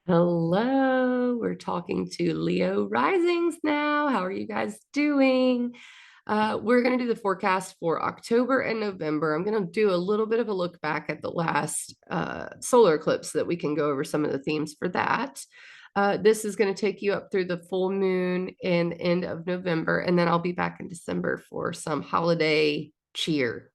Hello, we're talking to Leo Risings now. How are you guys doing? We're going to do the forecast for October and November. I'm going to do a little bit of a look back at the last solar eclipse so that we can go over some of the themes for that. This is going to take you up through the full moon in end of November, and then I'll be back in December for some holiday cheer.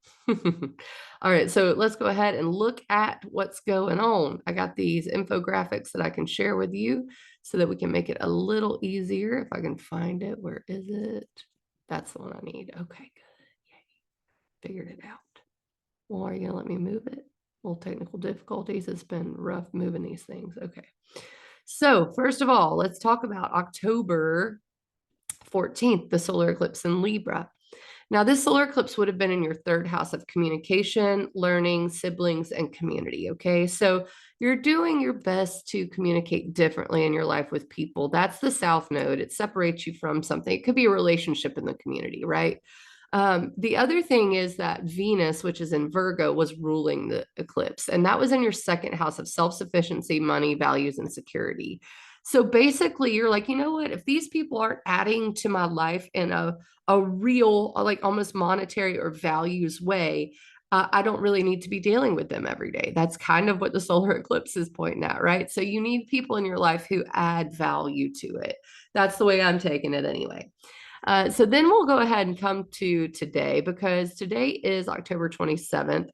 All right, so let's go ahead and look at what's going on. I got these infographics that I can share with you so that we can make it a little easier. If I can find it, where is it? That's the one I need. Okay, good. Yay. Figured it out. Well, are you gonna let me move it? Little technical difficulties. It's been rough moving these things. Okay. So first of all, let's talk about October 14th, the solar eclipse in Libra. Now, this solar eclipse would have been in your third house of communication, learning, siblings, and community. Okay. So you're doing your best to communicate differently in your life with people. That's the South Node. It separates you from something. It could be a relationship in the community, right? The other thing is that Venus, which is in Virgo, was ruling the eclipse, and that was in your second house of self sufficiency, money, values, and security. So basically, you're like, you know what? If these people aren't adding to my life in a real, like almost monetary or values way, I don't really need to be dealing with them every day. That's kind of what the solar eclipse is pointing at, right? So you need people in your life who add value to it. That's the way I'm taking it anyway. So then we'll go ahead and come to today because today is October 27th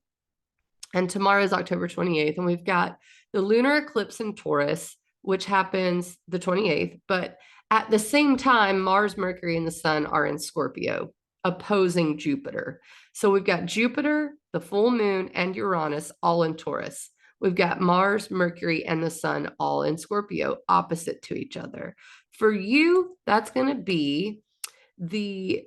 and tomorrow is October 28th. And we've got the lunar eclipse in Taurus, which happens the 28th. But at the same time, Mars, Mercury, and the Sun are in Scorpio, opposing Jupiter. So we've got Jupiter, the full moon, and Uranus all in Taurus. We've got Mars, Mercury, and the Sun all in Scorpio, opposite to each other. For you, that's going to be the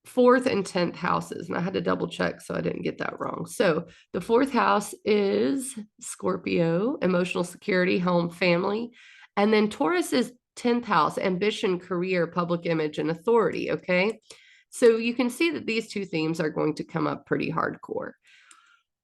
fourth and 10th houses. And I had to double check so I didn't get that wrong. So the fourth house is Scorpio, emotional security, home, family. And then Taurus is 10th house, ambition, career, public image, and authority. Okay. So you can see that these two themes are going to come up pretty hardcore.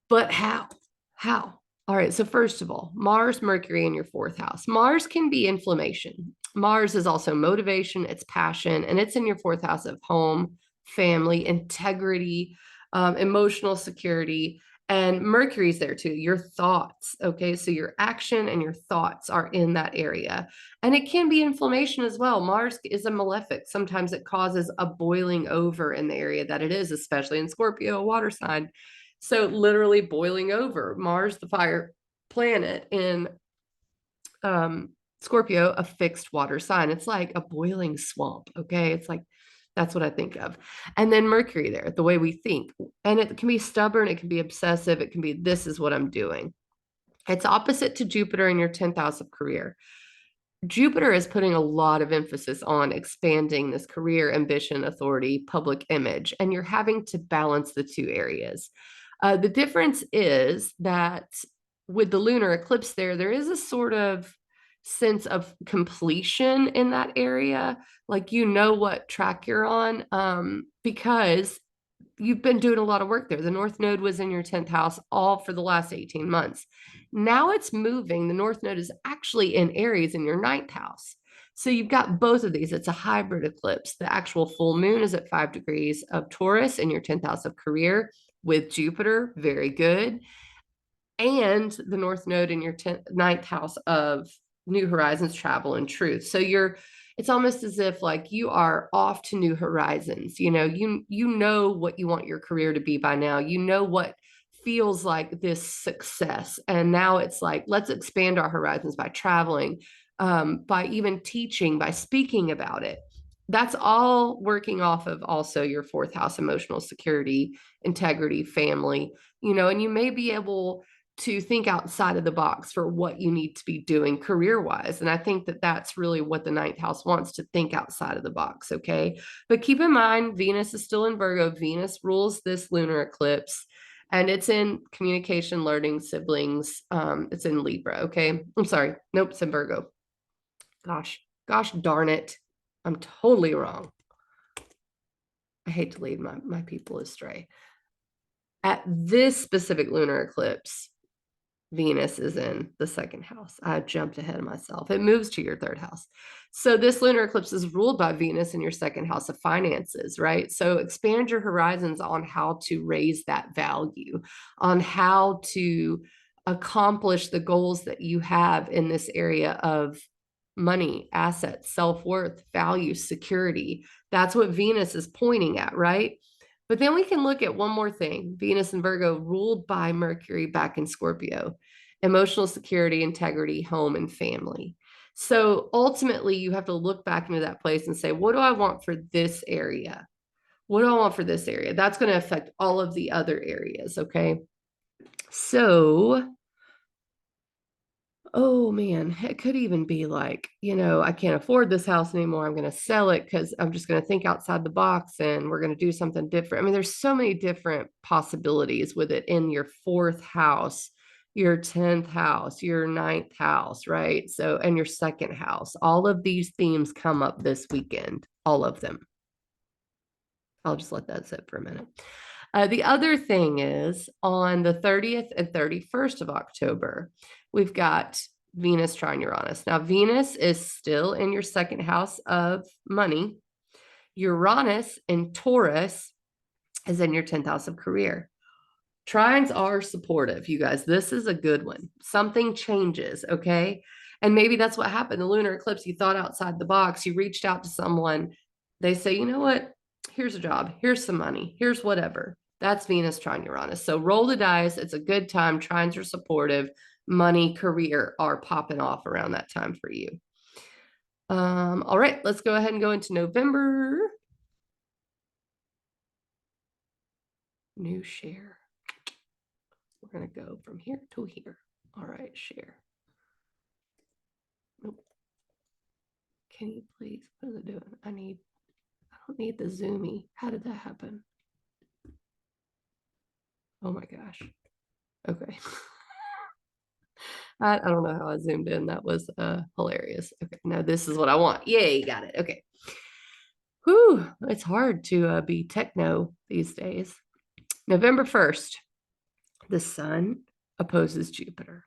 But how? How? All right. So, first of all, Mars, Mercury in your fourth house. Mars can be inflammation. Mars is also motivation, it's passion, and it's in your fourth house of home, family, integrity, emotional security. And Mercury's there too, your thoughts. Okay. So, your action and your thoughts are in that area. And it can be inflammation as well. Mars is a malefic. Sometimes it causes a boiling over in the area that it is, especially in Scorpio, a water sign. So literally boiling over. Mars, the fire planet in Scorpio, a fixed water sign. It's like a boiling swamp. Okay. It's like, that's what I think of. And then Mercury there, the way we think. And it can be stubborn, it can be obsessive, it can be this is what I'm doing. It's opposite to Jupiter in your 10th house of career. Jupiter is putting a lot of emphasis on expanding this career, ambition, authority, public image, and you're having to balance the two areas. The difference is that with the lunar eclipse there is a sort of sense of completion in that area. Like you know what track you're on because you've been doing a lot of work there. The North Node was in your 10th house all for the last 18 months. Now it's moving. The North Node is actually in Aries in your ninth house. So you've got both of these. It's a hybrid eclipse. The actual full moon is at 5 degrees of Taurus in your 10th house of career with Jupiter. Very good. And the North Node in your ninth house of New Horizons, travel, and truth. So it's almost as if like you are off to new horizons. You know what you want your career to be by now. You know what feels like this success. And now it's like, let's expand our horizons by traveling, by even teaching, by speaking about it. That's all working off of also your fourth house, emotional security, integrity, family, and you may be able to think outside of the box for what you need to be doing career wise. And I think that that's really what the ninth house wants, to think outside of the box. Okay. But keep in mind, Venus is still in Virgo. Venus rules this lunar eclipse and it's in communication, learning, siblings. It's in Libra. Okay. I'm sorry. Nope. It's in Virgo. Gosh darn it. I'm totally wrong. I hate to lead my people astray. At this specific lunar eclipse, Venus is in the second house. I jumped ahead of myself. It moves to your third house. So this lunar eclipse is ruled by Venus in your second house of finances, right? So expand your horizons on how to raise that value, on how to accomplish the goals that you have in this area of money, assets, self-worth, value, security. That's what Venus is pointing at, right? But then we can look at one more thing. Venus and Virgo ruled by Mercury back in Scorpio, emotional security, integrity, home, and family. So ultimately, you have to look back into that place and say, what do I want for this area? What do I want for this area? That's going to affect all of the other areas. Okay. So oh man, it could even be like, I can't afford this house anymore. I'm going to sell it because I'm just going to think outside the box and we're going to do something different. I mean, there's so many different possibilities with it in your fourth house, your 10th house, your ninth house, right? So, and your second house. All of these themes come up this weekend, all of them. I'll just let that sit for a minute. The other thing is on the 30th and 31st of October, we've got Venus trine Uranus. Now, Venus is still in your second house of money. Uranus in Taurus is in your 10th house of career. Trines are supportive, you guys. This is a good one. Something changes, okay? And maybe that's what happened. The lunar eclipse, you thought outside the box, you reached out to someone. They say, you know what? Here's a job. Here's some money. Here's whatever. That's Venus trine Uranus. So roll the dice. It's a good time. Trines are supportive. Money, career are popping off around that time for you. All right, let's go ahead and go into November. New share. We're going to go from here to here. All right, share. Nope. Can you please, what is it doing? I don't need the zoomy. How did that happen? Oh my gosh. Okay. I don't know how I zoomed in. That was hilarious. Okay, now this is what I want. Yay, got it. Okay. Whew, it's hard to be techno these days. November 1st, the sun opposes Jupiter.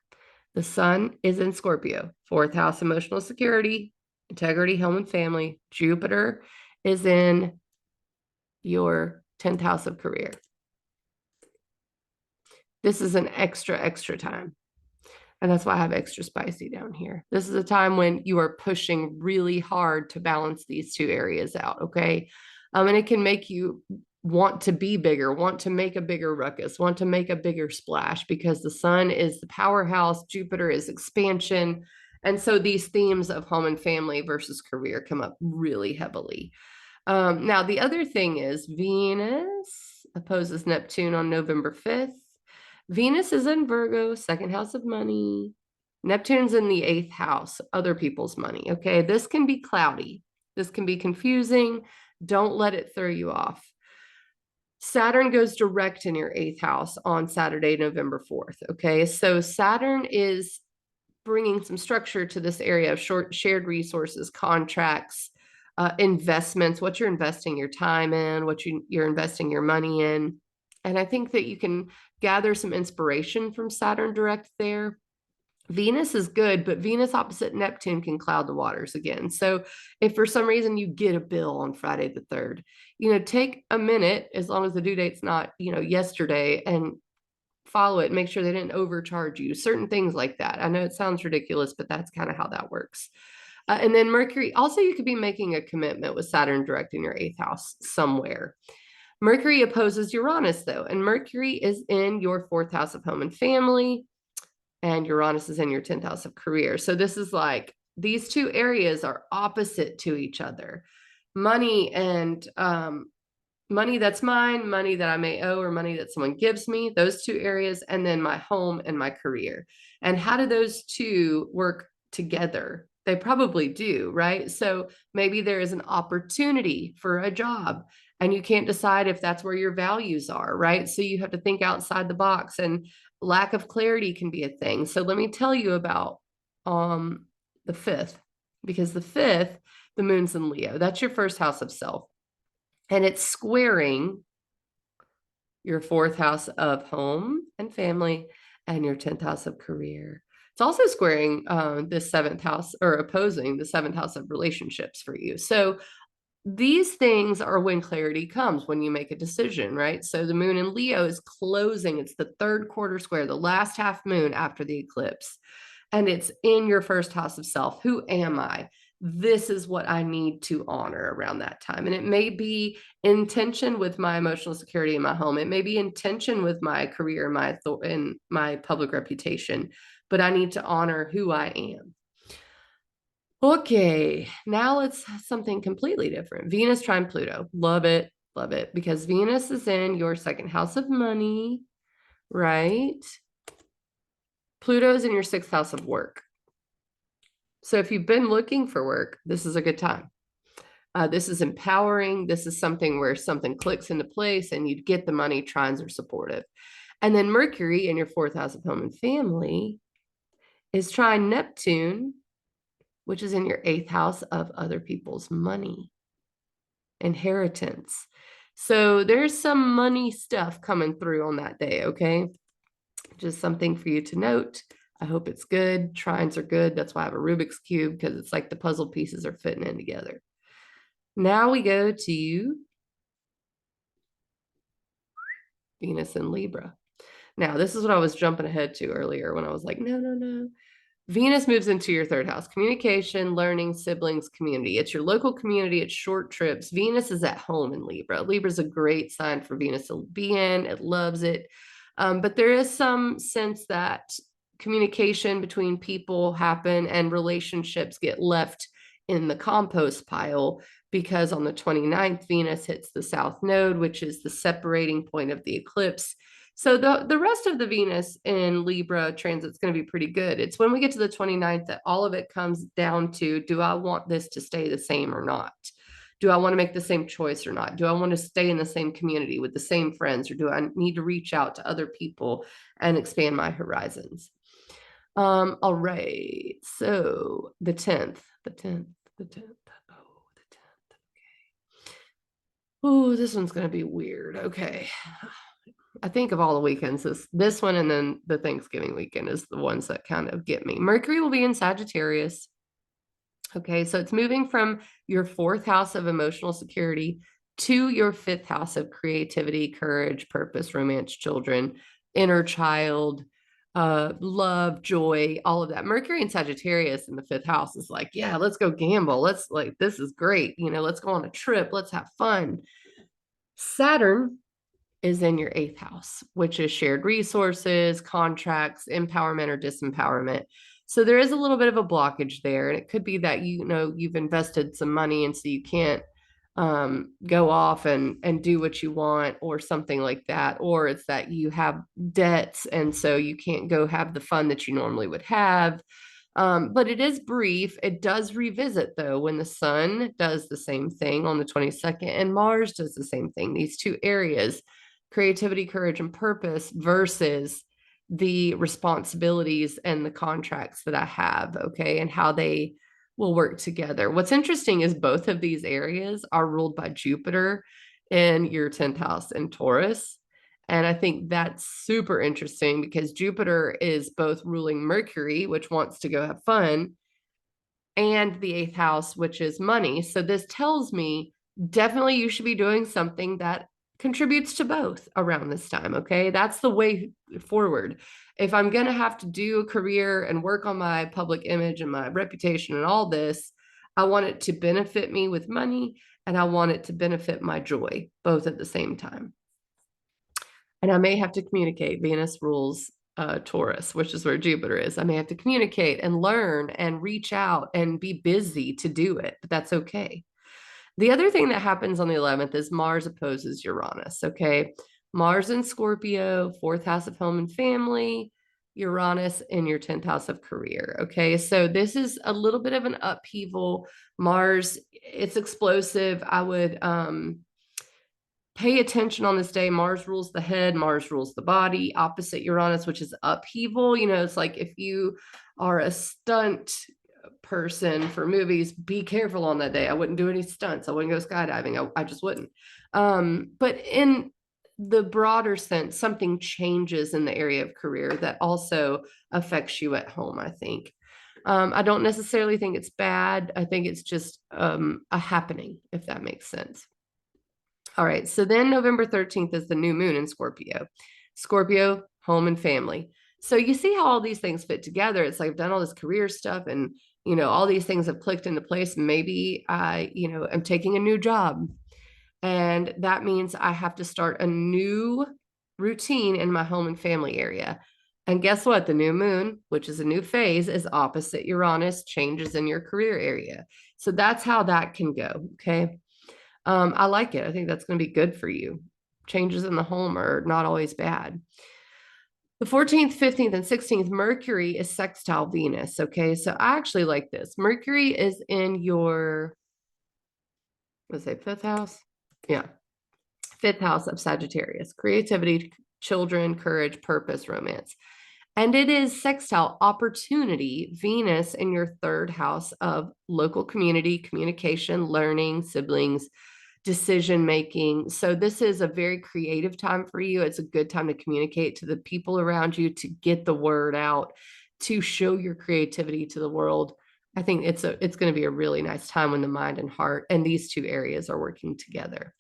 The sun is in Scorpio, fourth house, emotional security, integrity, home, and family. Jupiter is in your 10th house of career. This is an extra time. And that's why I have extra spicy down here. This is a time when you are pushing really hard to balance these two areas out, okay? And it can make you want to be bigger, want to make a bigger ruckus, want to make a bigger splash because the sun is the powerhouse, Jupiter is expansion. And so these themes of home and family versus career come up really heavily. Now, the other thing is Venus opposes Neptune on November 5th. Venus is in Virgo, second house of money. Neptune's in the 8th house, other people's money. Okay, this can be cloudy. This can be confusing. Don't let it throw you off. Saturn goes direct in your 8th house on Saturday, November 4th. Okay, so Saturn is bringing some structure to this area of shared resources, contracts, investments, what you're investing your time in, what you're investing your money in. And I think that you can gather some inspiration from Saturn direct there. Venus is good, but Venus opposite Neptune can cloud the waters again. So if for some reason you get a bill on Friday the 3rd, take a minute, as long as the due date's not, yesterday, and follow it, make sure they didn't overcharge you, certain things like that. I know it sounds ridiculous, but that's kind of how that works. And then Mercury, also you could be making a commitment with Saturn direct in your 8th house somewhere. Mercury opposes Uranus though, and Mercury is in your 4th house of home and family, and Uranus is in your 10th house of career. So this is like, these two areas are opposite to each other. Money and money that's mine, money that I may owe, or money that someone gives me, those two areas, and then my home and my career. And how do those two work together? They probably do, right? So maybe there is an opportunity for a job and you can't decide if that's where your values are, right? So you have to think outside the box, and lack of clarity can be a thing. So let me tell you about the 5th, because the 5th, the moon's in Leo. That's your first house of self. And it's squaring your 4th house of home and family and your 10th house of career. It's also squaring the seventh house, or opposing the seventh house of relationships for you. So these things are when clarity comes, when you make a decision, right? So the moon in Leo is closing. It's the third quarter square, the last half moon after the eclipse. And it's in your first house of self. Who am I? This is what I need to honor around that time. And it may be in tension with my emotional security in my home. It may be in tension with my career, and my public reputation, but I need to honor who I am. Okay, now let's something completely different. Venus trine Pluto. Love it. Love it. Because Venus is in your second house of money, right? Pluto is in your sixth house of work. So if you've been looking for work, this is a good time. This is empowering. This is something where something clicks into place and you get the money. Trines are supportive. And then Mercury in your fourth house of home and family is trine Neptune, which is in your eighth house of other people's money, inheritance. So there's some money stuff coming through on that day, okay? Just something for you to note. I hope it's good. Trines are good. That's why I have a Rubik's Cube, because it's like the puzzle pieces are fitting in together. Now we go to Venus in Libra. Now, this is what I was jumping ahead to earlier when I was like, no, no, no. Venus moves into your third house, communication, learning, siblings, community. It's your local community. It's short trips. Venus is at home in Libra. Libra is a great sign for Venus to be in. It loves it. But there is some sense that communication between people happen and relationships get left in the compost pile, because on the 29th, Venus hits the south node, which is the separating point of the eclipse. So the rest of the Venus in Libra transit's going to be pretty good. It's when we get to the 29th that all of it comes down to, do I want this to stay the same or not? Do I want to make the same choice or not? Do I want to stay in the same community with the same friends, or do I need to reach out to other people and expand my horizons? All right. So the 10th, the 10th, the 10th. Oh, the 10th. Oh, this one's going to be weird. Okay. I think of all the weekends, this one and then the Thanksgiving weekend is the ones that kind of get me. Mercury will be in Sagittarius. Okay, so it's moving from your fourth house of emotional security to your fifth house of creativity, courage, purpose, romance, children, inner child, love, joy, all of that. Mercury and Sagittarius in the fifth house is like, yeah, let's go gamble. Let's like, this is great. Let's go on a trip. Let's have fun. Saturn is in your eighth house, which is shared resources, contracts, empowerment or disempowerment. So there is a little bit of a blockage there. And it could be that, you've invested some money and so you can't go off and do what you want or something like that. Or it's that you have debts and so you can't go have the fun that you normally would have. But it is brief. It does revisit, though, when the sun does the same thing on the 22nd and Mars does the same thing. These two areas, creativity, courage, and purpose, versus the responsibilities and the contracts that I have, okay, and how they will work together. What's interesting is both of these areas are ruled by Jupiter in your 10th house in Taurus. And I think that's super interesting because Jupiter is both ruling Mercury, which wants to go have fun, and the eighth house, which is money. So this tells me definitely you should be doing something that contributes to both around this time. Okay. That's the way forward. If I'm going to have to do a career and work on my public image and my reputation and all this, I want it to benefit me with money and I want it to benefit my joy, both at the same time. And I may have to communicate. Venus rules Taurus, which is where Jupiter is. I may have to communicate and learn and reach out and be busy to do it, but that's okay. The other thing that happens on the 11th is Mars opposes Uranus. Okay. Mars in Scorpio, fourth house of home and family, Uranus in your 10th house of career. Okay. So this is a little bit of an upheaval. Mars, it's explosive. I would, pay attention on this day. Mars rules the head, Mars rules the body, opposite Uranus, which is upheaval. It's like if you are a stunt person for movies, be careful on that day. I wouldn't do any stunts. I wouldn't go skydiving. I just wouldn't. But in the broader sense, something changes in the area of career that also affects you at home, I think. I don't necessarily think it's bad. I think it's just a happening, if that makes sense. All right. So then November 13th is the new moon in Scorpio. Scorpio, home and family. So you see how all these things fit together. It's like I've done all this career stuff and, all these things have clicked into place. Maybe I, am taking a new job. And that means I have to start a new routine in my home and family area. And guess what? The new moon, which is a new phase, is opposite Uranus, changes in your career area. So that's how that can go. Okay. I like it. I think that's going to be good for you. Changes in the home are not always bad. The 14th, 15th, and 16th, Mercury is sextile Venus. Okay. So I actually like this. Mercury is in your, let's say, fifth house. Yeah. Fifth house of Sagittarius, creativity, children, courage, purpose, romance. And it is sextile opportunity, Venus in your third house of local community, communication, learning, siblings, decision making. So this is a very creative time for you. It's a good time to communicate to the people around you, to get the word out, to show your creativity to the world. I think it's going to be a really nice time when the mind and heart and these two areas are working together.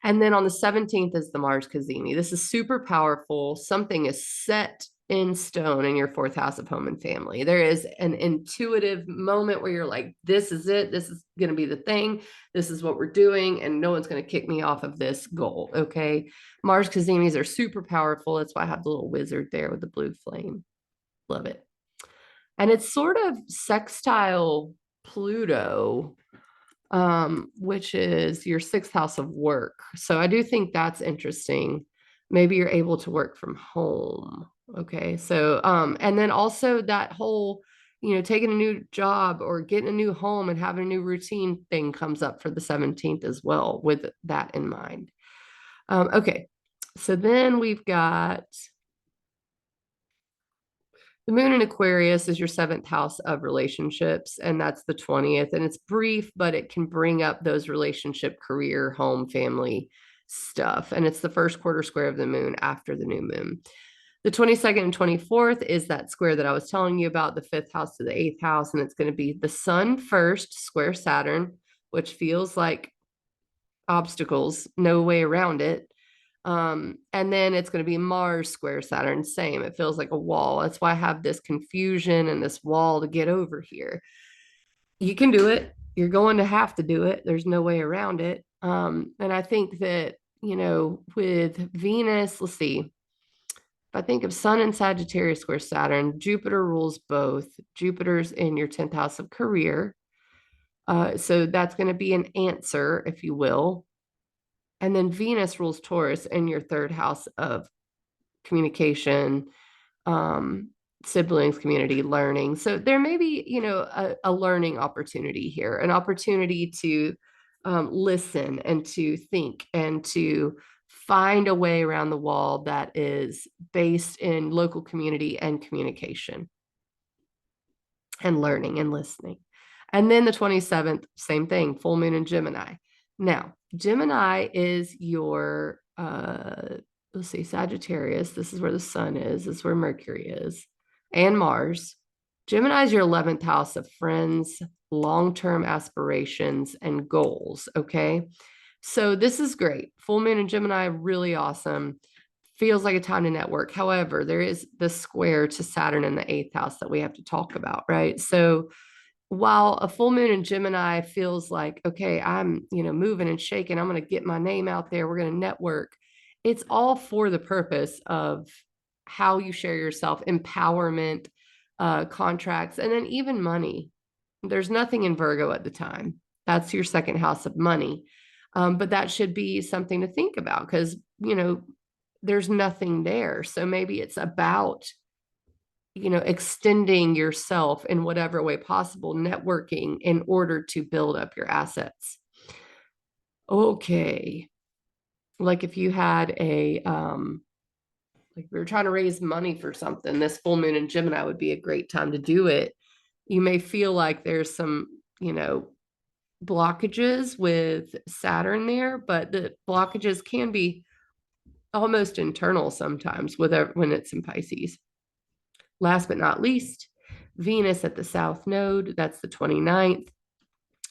And then on the 17th is the Mars Cazimi. This is super powerful. Something is set in stone in your fourth house of home and family. There is an intuitive moment where you're like, this is it. This is going to be the thing. This is what we're doing. And no one's going to kick me off of this goal. Okay. Mars Cazimis are super powerful. That's why I have the little wizard there with the blue flame. Love it. And it's sort of sextile Pluto, which is your sixth house of work. So I do think that's interesting. Maybe you're able to work from home. Okay. So, and then also that whole, taking a new job or getting a new home and having a new routine thing comes up for the 17th as well, with that in mind. Okay. So then we've got the moon in Aquarius is your seventh house of relationships, and that's the 20th. And it's brief, but it can bring up those relationship, career, home, family stuff. And it's the first quarter square of the moon after the new moon. The 22nd and 24th is that square that I was telling you about, the fifth house to the eighth house. And it's going to be the sun first, square Saturn, which feels like obstacles, no way around it. And then it's going to be Mars square Saturn, same. It feels like a wall. That's why I have this confusion and this wall to get over here. You can do it. You're going to have to do it. There's no way around it. And I think that, with Venus, let's see. If I think of Sun and Sagittarius square Saturn, Jupiter rules both. Jupiter's in your 10th house of career. So that's going to be an answer, if you will. And then Venus rules Taurus in your third house of communication, siblings, community, learning. So there may be, a learning opportunity here, an opportunity to listen and to think and to find a way around the wall that is based in local community and communication and learning and listening. And then the 27th, same thing, full moon in Gemini. Now, Gemini is your, let's see, Sagittarius. This is where the sun is. This is where Mercury is, and Mars. Gemini is your 11th house of friends, long-term aspirations, and goals. Okay. So this is great. Full moon in Gemini, really awesome. Feels like a time to network. However, there is the square to Saturn in the eighth house that we have to talk about, right? So while a full moon in Gemini feels like, okay, I'm, moving and shaking, I'm going to get my name out there, we're going to network. It's all for the purpose of how you share yourself, empowerment, contracts, and then even money. There's nothing in Virgo at the time. That's your second house of money. But that should be something to think about because, there's nothing there. So maybe it's about, extending yourself in whatever way possible, networking in order to build up your assets. Okay. Like if you had like we were trying to raise money for something, this full moon in Gemini would be a great time to do it. You may feel like there's some, blockages with Saturn there, but the blockages can be almost internal sometimes with when it's in Pisces. Last but not least, Venus at the South Node. That's the 29th.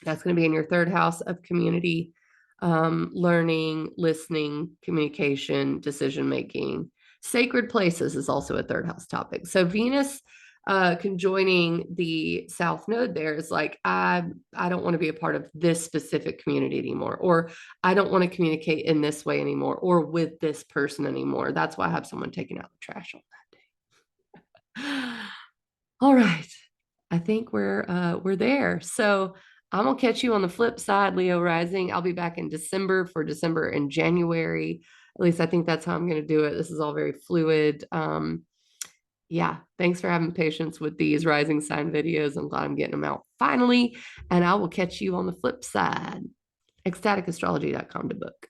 That's going to be in your third house of community, learning, listening, communication, decision making. Sacred places is also a third house topic. So Venus conjoining the South Node there is like, I don't want to be a part of this specific community anymore, or I don't want to communicate in this way anymore, or with this person anymore. That's why I have someone taking out the trash on that day. All right. I think we're there. So I'm gonna catch you on the flip side, Leo rising. I'll be back in December for December and January. At least I think that's how I'm gonna do it. This is all very fluid. Yeah, thanks for having patience with these rising sign videos. I'm glad I'm getting them out finally. And I will catch you on the flip side. Ecstaticastrology.com to book.